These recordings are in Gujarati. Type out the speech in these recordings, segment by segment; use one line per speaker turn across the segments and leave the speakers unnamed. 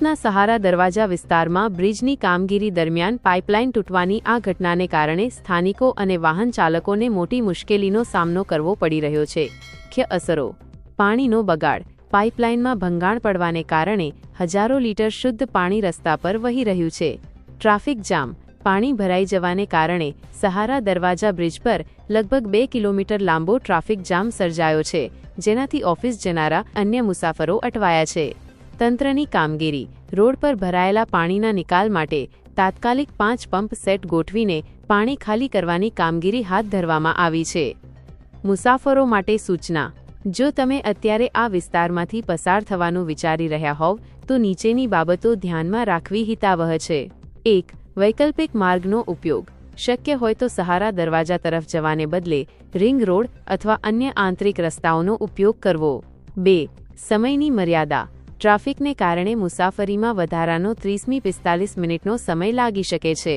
સુરતના સહારા દરવાજા વિસ્તારમાં બ્રિજની કામગીરી દરમિયાન પાઇપલાઇન તૂટવાની આ ઘટનાને કારણે સ્થાનિકો અને વાહન ચાલકોને મોટી મુશ્કેલીનો સામનો કરવો પડી રહ્યો છે. મુખ્ય અસરો: પાણીનો બગાડ. પાઇપલાઇનમાં ભંગાણ પડવાને કારણે હજારો લીટર શુદ્ધ પાણી રસ્તા પર વહી રહ્યું છે. Traffic jam. પાણી ભરાઈ જવાને કારણે સહારા દરવાજા બ્રિજ પર લગભગ 2 કિલોમીટર લાંબો ટ્રાફિક જામ સર્જાયો છે, જેનાથી ઓફિસ જનારા અન્ય મુસાફરો અટવાયા છે. તંત્રની કામગીરી. રોડ પર ભરાયેલા પાણીના નિકાલ માટે તાત્કાલિક 5 પંપ સેટ ગોઠવીને પાણી ખાલી કરવાની કામગીરી હાથ ધરવામાં આવી છે. મુસાફરો માટે સૂચના: જો તમે અત્યારે આ વિસ્તારમાંથી પસાર થવાનું વિચારી રહ્યા હોવ તો નીચેની બાબતો ધ્યાનમાં રાખવી હિતાવહ છે. 1. વૈકલ્પિક માર્ગનો ઉપયોગ. શક્ય હોય તો સહારા દરવાજા તરફ જવાને બદલે રિંગ રોડ અથવા અન્ય આંતરિક રસ્તાઓનો ઉપયોગ કરવો. 2. સમયની મર્યાદા. ટ્રાફિકને કારણે મુસાફરીમાં વધારાનો 30 થી 45 મિનિટનો સમય લાગી શકે છે.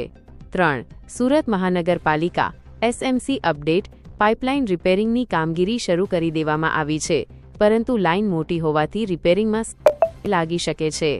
3. સુરત મહાનગરપાલિકા SMC અપડેટ. પાઇપલાઇન રિપેરિંગની કામગીરી શરૂ કરી દેવામાં આવી છે, પરંતુ લાઇન મોટી હોવાથી રિપેરિંગમાં લાગી શકે છે.